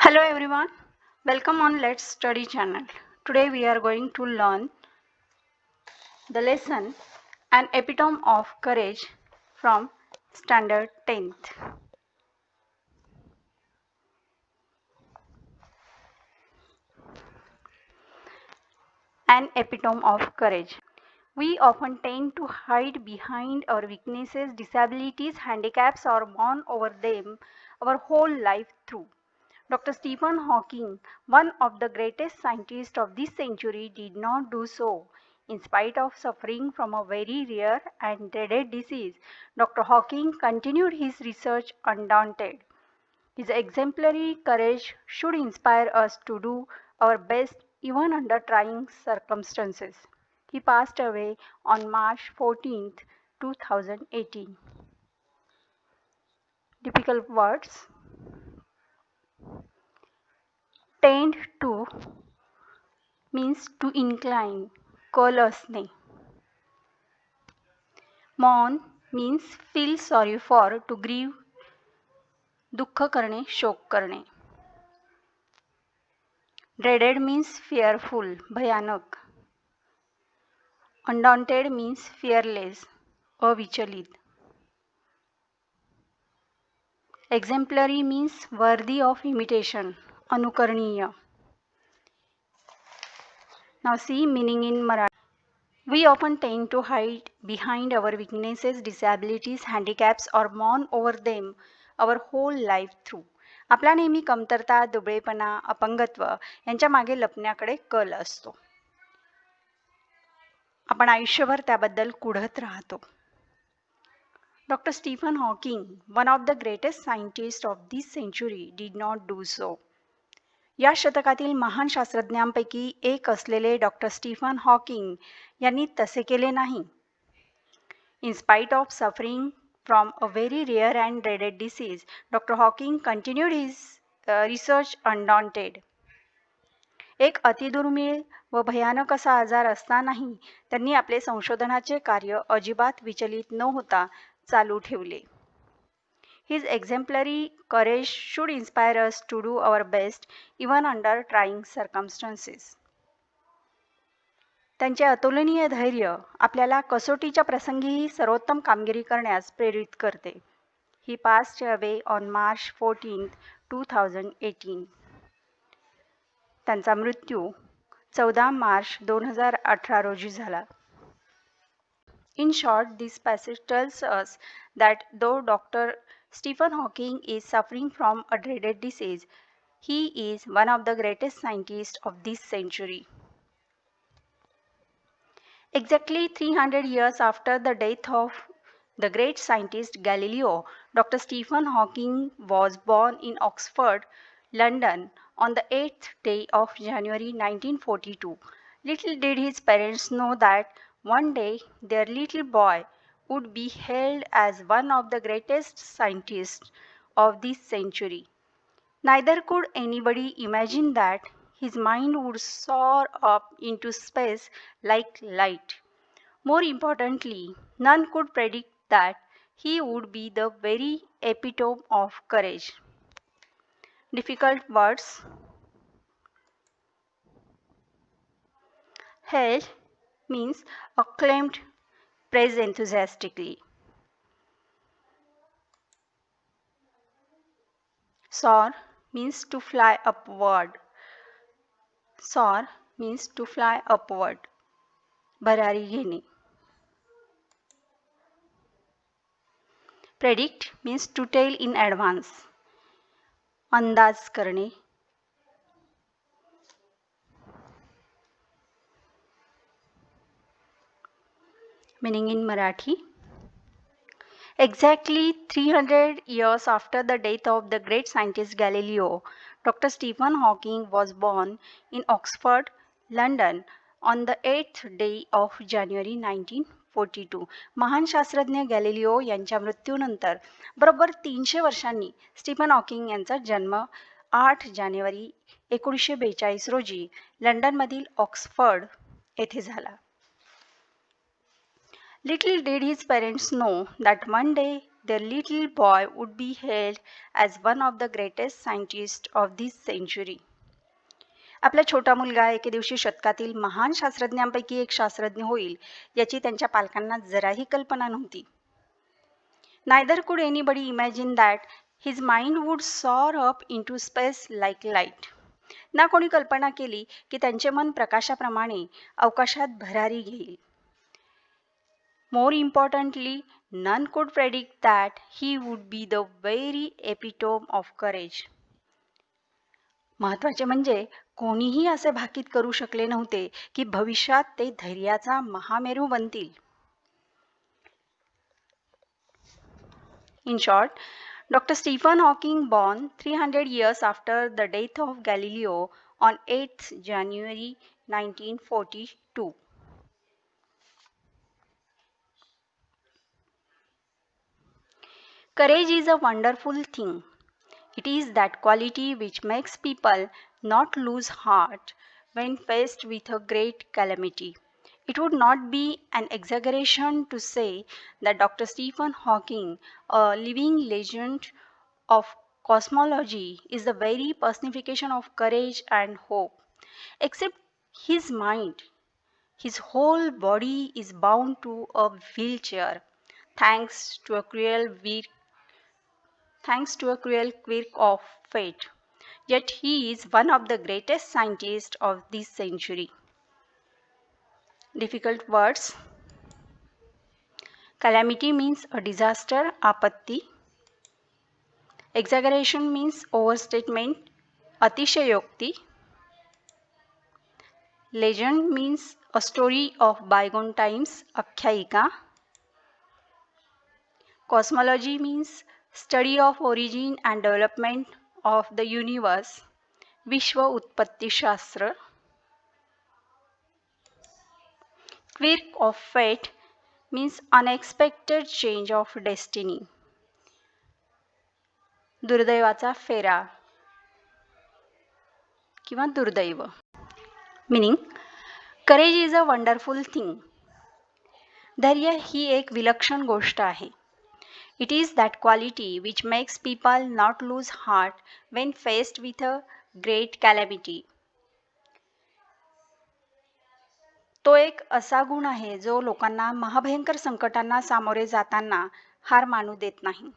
Hello everyone, welcome on Let's Study channel. Today we are going to learn the lesson An Epitome of Courage from Standard 10th. An Epitome of Courage. We often tend to hide behind our weaknesses, disabilities, handicaps, or mourn over them our whole life through. Dr. Stephen Hawking, one of the greatest scientists of this century, did not do so. In spite of suffering from a very rare and dreaded disease, Dr. Hawking continued his research undaunted. His exemplary courage should inspire us to do our best even under trying circumstances. He passed away on March 14, 2018. Difficult words. Tend to means to incline, कल असणे. Mourn means feel sorry for, to grieve, दुःख करणे, शोक करणे. Dreaded means fearful, भयानक. Undaunted means fearless, अविचलित. Exemplary means worthy of imitation, अनुकरणीय. Now see meaning in Marathi. We often tend to hide behind our weaknesses, disabilities, handicaps, or mourn over them our whole life through. आपला नेहमी कमतरता, दुबळेपणा, अपंगत्व यांच्या मागे लपण्याकडे कल असतो. आपण आयुष्यभर त्याबद्दल कुढत राहतो. Dr. Stephen Hawking, one of the greatest scientists of this century, did not do so. या शतकातील महान शास्त्रज्ञांपैकी एक असलेले डॉक्टर स्टीफन हॉकिंग यांनी तसे केले नाही. In spite of suffering from a very rare and dreaded disease, Dr. Hawking continued his research undaunted. एक अतिदुर्मिळ व भयानक असा आजार असतानाही त्यांनी आपले संशोधनाचे कार्य अजिबात विचलित न होता चालू ठेवले. His exemplary courage should inspire us to do our best even under trying circumstances. त्यांचे अतुलनीय धैर्य आपल्याला कसोटीच्या प्रसंगीही सर्वोत्तम कामगिरी करण्यास प्रेरित करते. He passed away on March 14, 2018. त्यांचा मृत्यू 14 मार्च 2018 रोजी झाला. In short, this passage tells us that though Dr. Stephen Hawking is suffering from a dreaded disease, he is one of the greatest scientists of this century. Exactly 300 years after the death of the great scientist Galileo, Dr. Stephen Hawking was born in Oxford, London, on the 8th day of January 1942. Little did his parents know that one day their little boy would be hailed as one of the greatest scientists of this century. Neither could anybody imagine that his mind would soar up into space like light. More importantly, none could predict that he would be the very epitome of courage. Difficult words. Hailed means acclaimed, praised enthusiastically. Soar means to fly upward. Soar means to fly upward. भरारी घेणे. Predict means to tell in advance. अंदाज करणे. Meaning in Marathi. Exactly 300 years after the death of the great scientist Galileo, Dr. Stephen Hawking was born in Oxford, London, on the 8th day of January 1942. महान शास्त्रज्ञ Galileo यांच्या मृत्यूनंतर बरोबर 300 वर्षांनी Stephen Hawking यांचा जन्म 8 जानेवारी 1942 रोजी लंडनमधील ऑक्सफर्ड येथे झाला. Little did his parents know that one day their little boy would be hailed as one of the greatest scientists of this century. आपला छोटा मुलगा एके दिवशी शतकातील महान शास्त्रज्ञांपैकी एक शास्त्रज्ञ होईल याची त्यांच्या पालकांना जराही कल्पना नव्हती. Neither could anybody imagine that his mind would soar up into space like light. ना कोणी कल्पना केली की त्यांचे मन प्रकाशाप्रमाणे अवकाशात भरारी घेईल. More importantly, none could predict that he would be the very epitome of courage. महत्त्वाचे म्हणजे कोणीही असे भाकीत करू शकले नव्हते की भविष्यात ते धैर्याचा महामेरू बनतील. In short, Dr. Stephen Hawking, born 300 years after the death of Galileo on 8th January 1942. Courage is a wonderful thing. It is that quality which makes people not lose heart when faced with a great calamity. It would not be an exaggeration to say that Dr. Stephen Hawking, a living legend of cosmology, is the very personification of courage and hope. Except his mind, his whole body is bound to a wheelchair, thanks to a cruel quirk of fate. Yet he is one of the greatest scientists of this century. Difficult words. Calamity means a disaster, आपत्ति. Exaggeration means overstatement, अतिशयोक्ति. Legend means a story of bygone times, आख्यायिका. Cosmology means study of origin and development of the universe, विश्व उत्पत्ति शास्त्र. Quirk of fate means unexpected change of destiny. दुर्दैवाचा फेरा किंवा दुर्दैव. Meaning, courage is a wonderful thing. धैर्य ही एक विलक्षण गोष्ट आहे. It is that quality which makes people not lose heart when faced with a great calamity. तो एक असा गुण आहे जो लोकांना महाभयंकर संकटांना सामोरे जाताना हार मानू देत नाही.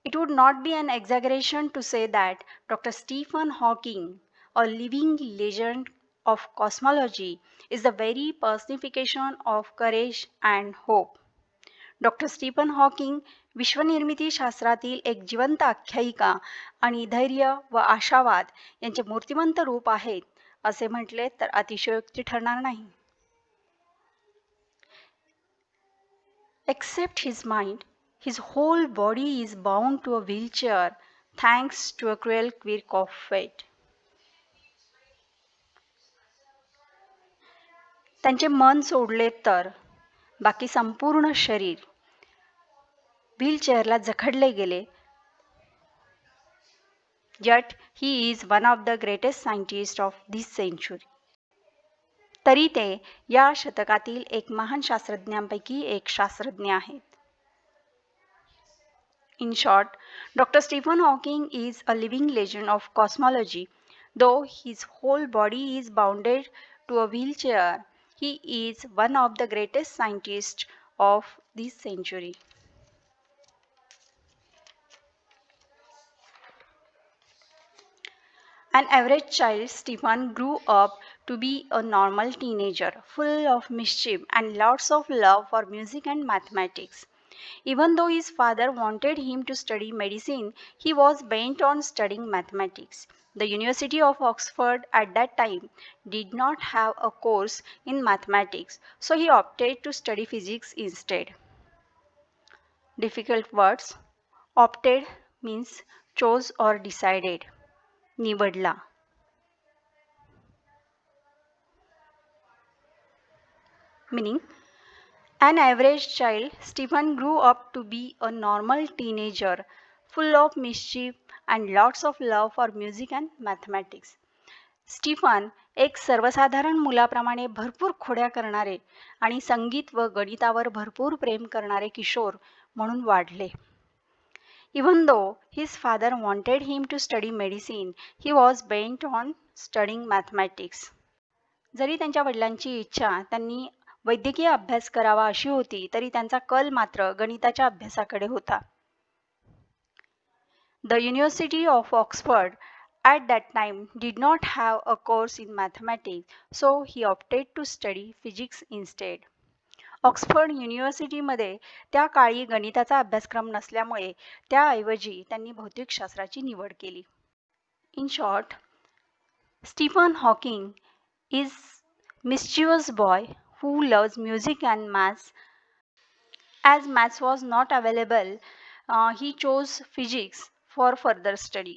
It would not be an exaggeration to say that Dr. Stephen Hawking, a living legend of cosmology, is the very personification of courage and hope. Dr. Stephen Hawking विश्वनिर्मिती शास्त्रातील एक जिवंत आख्यायिका आणि धैर्य व आशावाद यांचे मूर्तिमंत रूप आहेत असे म्हटले तर अतिशयोक्ती ठरणार नाही. Except his mind, his whole body is bound to a wheelchair thanks to a cruel quirk of fate. त्यांचे मन सोडले तर बाकी संपूर्ण शरीर व्हीलचेअरला जखडले गेले. Yet he is one of the greatest scientists of this century. तरी ते या शतकातील एक महान शास्त्रज्ञांपैकी एक शास्त्रज्ञ आहेत. In short, Dr. Stephen Hawking is a living legend of cosmology. Though his whole body is bounded to a wheelchair, he is one of the greatest scientists of this century. An average child, Stephen grew up to be a normal teenager, full of mischief and lots of love for music and mathematics. Even though his father wanted him to study medicine, he was bent on studying mathematics. The University of Oxford at that time did not have a course in mathematics, so he opted to study physics instead. Difficult words. Opted means chose or decided. निवडला. Meaning, an average child, Stephen grew up to be a normal teenager, full of mischief and lots of love for music and mathematics. Stephen एक सर्वसाधारण मुलाप्रमाणे भरपूर खोड्या करणारे आणि संगीत व गणितावर भरपूर प्रेम करणारे किशोर म्हणून वाढले. Even though his father wanted him to study medicine, he was bent on studying mathematics. जरी त्यांच्या वडिलांची इच्छा त्यांनी वैद्यकीय अभ्यास करावा अशी होती, तरी त्यांचा कल मात्र गणिताच्या अभ्यासाकडे होता. The University of Oxford at that time did not have a course in mathematics, so he opted to study physics instead. Oxford युनिव्हर्सिटीमध्ये त्या काळी गणिताचा अभ्यासक्रम नसल्यामुळे त्याऐवजी त्यांनी भौतिकशास्त्राची निवड केली. In short, Stephen Hawking is mischievous boy who loves music and maths. As maths was not available, he chose physics for further study.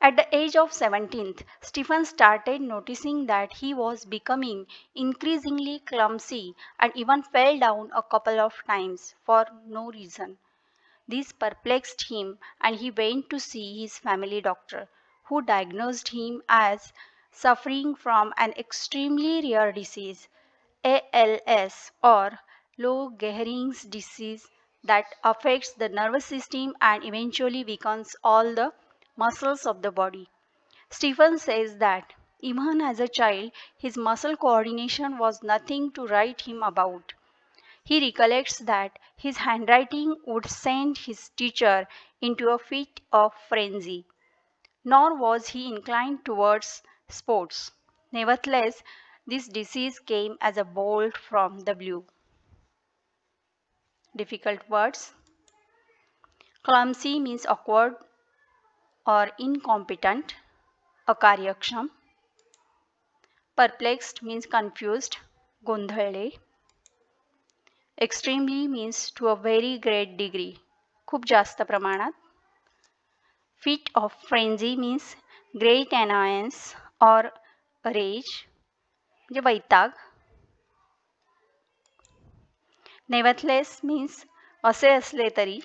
At the age of 17, Stephen started noticing that he was becoming increasingly clumsy and even fell down a couple of times for no reason. This perplexed him and he went to see his family doctor, who diagnosed him as suffering from an extremely rare disease, ALS, or Lou Gehrig's disease, that affects the nervous system and eventually weakens all the muscles of the body. Stephen says that even as a child, his muscle coordination was nothing to write him about. He recollects that his handwriting would send his teacher into a fit of frenzy, nor was he inclined towards sports. Nevertheless, this disease came as a bolt from the blue. Difficult words. Clumsy means awkward or incompetent, akaryaksham. Perplexed means confused, गोंधळले. Extremely means to a very great degree, खूप जास्त प्रमाणात. Fit of frenzy means great annoyance or rage, म्हणजे वैताग. Nevertheless means असे असले तरी.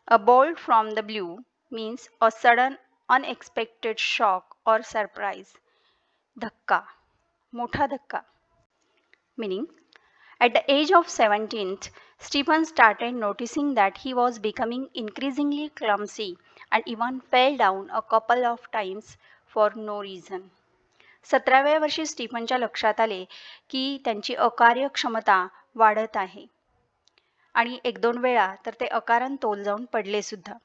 A bolt from the blue means a sudden unexpected shock or surprise. धक्का, मोठा धक्का. Meaning, at the age of 17, Stephen started noticing that he was becoming increasingly clumsy and even fell down a couple of times for no reason. 17व्या वर्षी स्टीफनच्या लक्षात आले की त्यांची अकार्यक्षमता वाढत आहे आणि एक दोन वेळा तर ते अकारण तोल जाऊन पडले सुद्धा.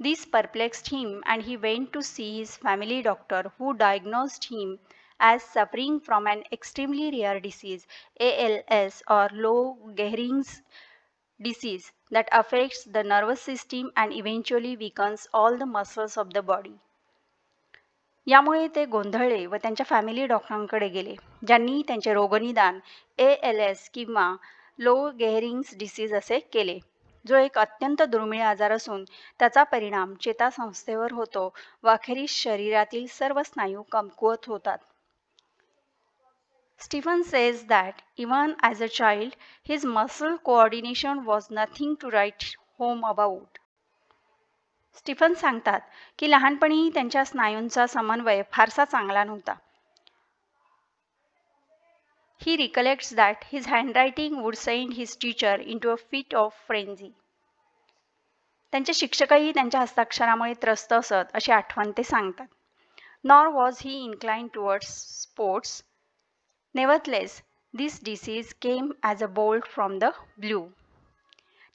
This perplexed him and he went to see his family doctor, who diagnosed him as suffering from an extremely rare disease, ALS, or Lou Gehrig's disease, that affects the nervous system and eventually weakens all the muscles of the body. यामुळे ते गोंधळले व त्यांच्या family डॉक्टरांकडे गेले, ज्यांनी त्यांचे रोगनिदान ALS किंवा लो गेहरिंग्स disease असे केले, जो एक अत्यंत दुर्मिळ आजार असून त्याचा परिणाम चेतासंस्थेवर होतो व अखेरीस शरीरातील सर्व स्नायू कमकुवत होतात. Stephen says that even as a child, his muscle coordination was nothing to write home about. Stephen सांगतात की लहानपणी त्यांच्या स्नायूंचा समन्वय फारसा चांगला नव्हता. He recollects that his handwriting would send his teacher into a fit of frenzy. त्यांचे शिक्षकही त्यांच्या हस्ताक्षरामुळे त्रस्त असत अशी आठवण ते सांगतात. Nor was he inclined towards sports. Nevertheless, this disease came as a bolt from the blue.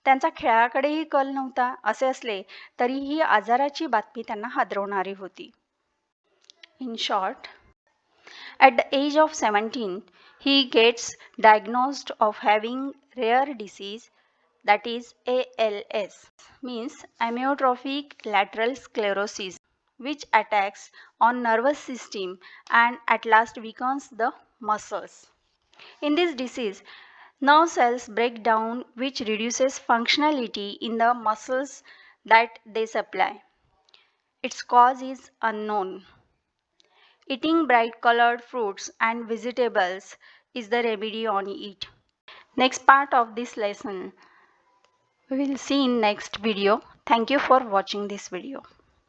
त्यांचा खेळाकडेही कल नव्हता, असे असले तरीही आजाराची बातमी त्यांना हादरवणारी होती. In short, at the age of 17, he gets diagnosed of having rare disease, that is ALS, means amyotrophic lateral sclerosis, which attacks on nervous system and at last weakens the muscles. In this disease, nerve cells break down, which reduces functionality in the muscles that they supply. Its cause is unknown. Eating bright colored fruits and vegetables is the remedy on it. Next part of this lesson we will see in next video. Thank you for watching this video.